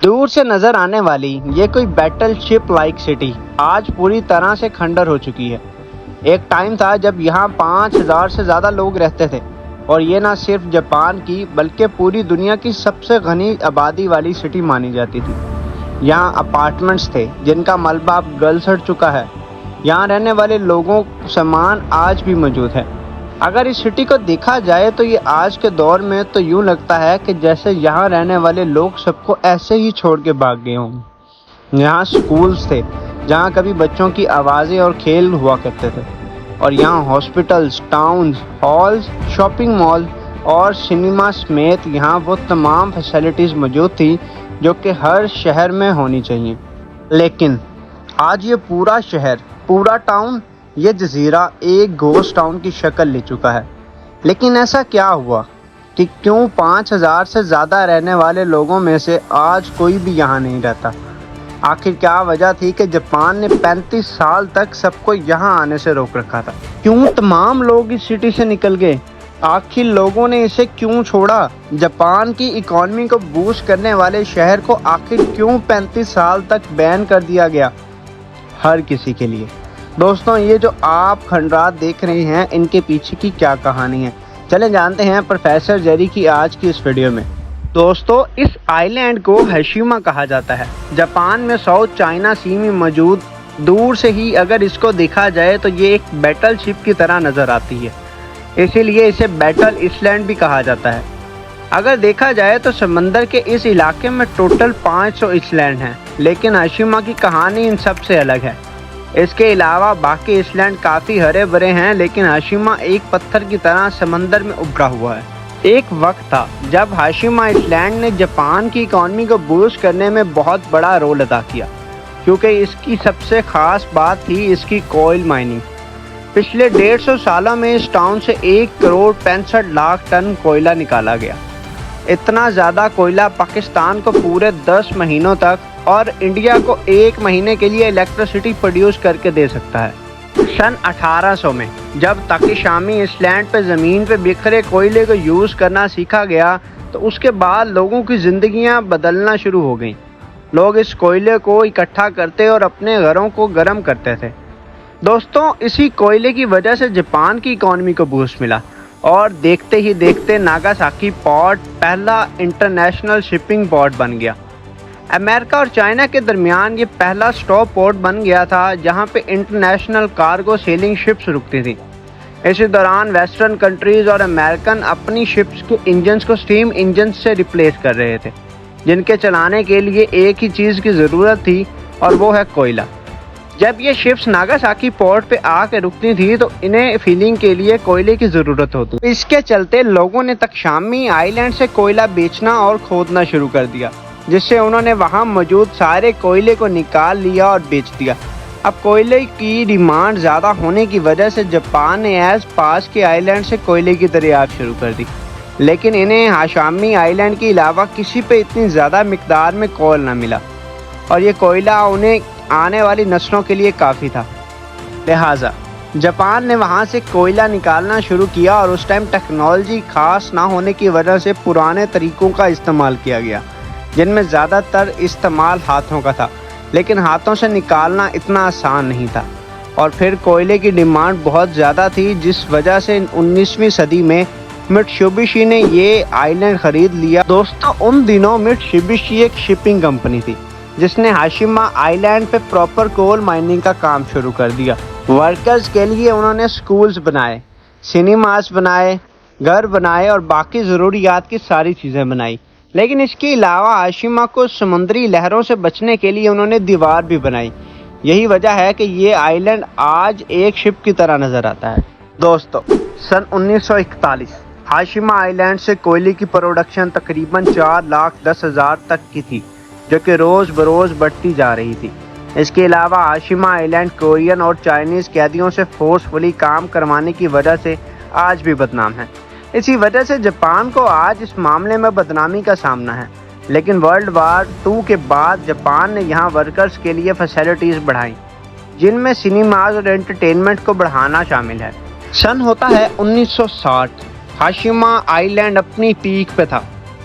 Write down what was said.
دور سے نظر آنے والی یہ کوئی بیٹل شپ لائک سٹی آج پوری طرح سے کھنڈر ہو چکی ہے۔ ایک ٹائم تھا جب یہاں 5000 سے زیادہ لوگ رہتے تھے، اور یہ نہ صرف جاپان کی بلکہ پوری دنیا کی سب سے غنی آبادی والی سٹی مانی جاتی تھی۔ یہاں اپارٹمنٹس تھے جن کا ملبہ اب گل سڑ چکا ہے۔ یہاں رہنے والے لوگوں سامان آج بھی موجود ہے۔ اگر اس سٹی کو دیکھا جائے تو یہ آج کے دور میں تو یوں لگتا ہے کہ جیسے یہاں رہنے والے لوگ سب کو ایسے ہی چھوڑ کے بھاگ گئے ہوں۔ یہاں سکولز تھے جہاں کبھی بچوں کی آوازیں اور کھیل ہوا کرتے تھے، اور یہاں hospitals, towns, halls, shopping mall اور سنیما سمیت یہاں وہ تمام فیسلٹیز موجود تھی جو کہ ہر شہر میں ہونی چاہیے۔ لیکن آج یہ پورا شہر، پورا ٹاؤن، یہ جزیرہ ایک گھوسٹ ٹاؤن کی شکل لے چکا ہے۔ لیکن ایسا کیا ہوا کہ کیوں 5000 سے زیادہ رہنے والے لوگوں میں سے آج کوئی بھی یہاں نہیں رہتا؟ آخر کیا وجہ تھی کہ جاپان نے 35 سال تک سب کو یہاں آنے سے روک رکھا تھا؟ کیوں تمام لوگ اس سٹی سے نکل گئے؟ آخر لوگوں نے اسے کیوں چھوڑا؟ جاپان کی اکانومی کو بوسٹ کرنے والے شہر کو آخر کیوں 35 سال تک بین کر دیا گیا؟ ہر کسی کے لیے۔ دوستوں، یہ جو آپ کھنڈرات دیکھ رہے ہیں، ان کے پیچھے کی کیا کہانی ہے، چلیں جانتے ہیں پروفیسر جیری کی آج کی اس ویڈیو میں۔ دوستو، اس آئی لینڈ کو ہاشیما کہا جاتا ہے۔ جاپان میں ساؤتھ چائنا سی میں موجود، دور سے ہی اگر اس کو دیکھا جائے تو یہ ایک بیٹل شپ کی طرح نظر آتی ہے، اسی لیے اسے بیٹل آئی لینڈ بھی کہا جاتا ہے۔ اگر دیکھا جائے تو سمندر کے اس علاقے میں ٹوٹل 500 آئی لینڈ ہیں، لیکن ہاشیما کی کہانی ان سب سے الگ ہے۔ اس کے علاوہ باقی آئی لینڈ کافی ہرے بھرے ہیں، لیکن ہاشیما ایک پتھر کی طرح سمندر میں ابھرا ہوا ہے۔ ایک وقت تھا جب ہاشیما آئی لینڈ نے جاپان کی اکانومی کو بوسٹ کرنے میں بہت بڑا رول ادا کیا، کیونکہ اس کی سب سے خاص بات تھی اس کی کوئل مائننگ۔ پچھلے 150 سالوں میں اس ٹاؤن سے 1,65,00,000 ٹن کوئلہ نکالا گیا۔ اتنا زیادہ کوئلہ پاکستان کو پورے 10 مہینوں تک اور انڈیا کو 1 مہینے کے لیے الیکٹریسٹی پروڈیوس کر کے دے سکتا ہے۔ سن 1800 میں جب تاکیشامی آئی لینڈ پہ زمین پہ بکھرے کوئلے کو یوز کرنا سیکھا گیا تو اس کے بعد لوگوں کی زندگیاں بدلنا شروع ہو گئیں۔ لوگ اس کوئلے کو اکٹھا کرتے اور اپنے گھروں کو گرم کرتے تھے۔ دوستوں، اسی کوئلے کی وجہ سے جاپان کی اکانومی کو بوسٹ ملا، اور دیکھتے ہی دیکھتے ناگاساکی پورٹ پہلا انٹرنیشنل شپنگ پورٹ بن گیا۔ امریکہ اور چائنا کے درمیان یہ پہلا سٹاپ پورٹ بن گیا تھا جہاں پہ انٹرنیشنل کارگو سیلنگ شپس رکتی تھیں۔ اسی دوران ویسٹرن کنٹریز اور امریکن اپنی شپس کے انجنز کو سٹیم انجنز سے ریپلیس کر رہے تھے، جن کے چلانے کے لیے ایک ہی چیز کی ضرورت تھی، اور وہ ہے کوئلہ۔ جب یہ شپس ناگاساکی پورٹ پہ آ کے رکتی تھی تو انہیں فیلنگ کے لیے کوئلے کی ضرورت ہوتی۔ اس کے چلتے لوگوں نے تاکیشامی آئی لینڈ سے کوئلہ بیچنا اور کھودنا شروع کر دیا، جس سے انہوں نے وہاں موجود سارے کوئلے کو نکال لیا اور بیچ دیا۔ اب کوئلے کی ڈیمانڈ زیادہ ہونے کی وجہ سے جاپان نے ایز پاس کے آئی لینڈ سے کوئلے کی دریافت شروع کر دی، لیکن انہیں ہاشیما آئی لینڈ کے علاوہ کسی پہ اتنی زیادہ مقدار میں کوئل نہ ملا، اور یہ کوئلہ انہیں آنے والی نسلوں کے لیے کافی تھا۔ لہٰذا جاپان نے وہاں سے کوئلہ نکالنا شروع کیا، اور اس ٹائم ٹیکنالوجی خاص نہ ہونے کی وجہ سے پرانے طریقوں کا استعمال کیا گیا، جن میں زیادہ تر استعمال ہاتھوں کا تھا، لیکن ہاتھوں سے نکالنا اتنا آسان نہیں تھا، اور پھر کوئلے کی ڈیمانڈ بہت زیادہ تھی، جس وجہ سے 19ویں صدی میں مٹسوبشی نے یہ آئی لینڈ خرید لیا۔ دوستوں، ان دنوں مٹسوبشی ایک شپنگ کمپنی تھی جس نے ہاشیما آئی لینڈ پہ پراپر کول مائننگ کا کام شروع کر دیا۔ ورکرز کے لیے انہوں نے سکولز بنائے، سینیماز بنائے، گھر بنائے اور باقی ضروریات کی ساری چیزیں بنائی۔ لیکن اس کے علاوہ ہاشیما کو سمندری لہروں سے بچنے کے لیے انہوں نے دیوار بھی بنائی۔ یہی وجہ ہے کہ یہ آئی لینڈ آج ایک شپ کی طرح نظر آتا ہے۔ دوستو، سن 1941 ہاشیما آئی لینڈ سے کوئلے کی پروڈکشن تقریباً 4,10,000 تک کی تھی، جو کہ روز بروز بڑھتی جا رہی تھی۔ اس کے علاوہ ہاشیما آئی لینڈ کورین اور چائنیز قیدیوں سے فورسفلی کام کروانے کی وجہ سے آج بھی بدنام ہے۔ اسی وجہ سے جاپان کو آج اس معاملے میں بدنامی کا سامنا ہے، لیکن ورلڈ وار 2 کے بعد جاپان نے یہاں ورکرز کے لیے فیسلٹیز بڑھائیں، جن میں سینیماز اور انٹرٹینمنٹ کو بڑھانا شامل ہے۔ سن ہوتا ہے 1960۔ ہاشیما آئی لینڈ اپنی پیک پہ تھا،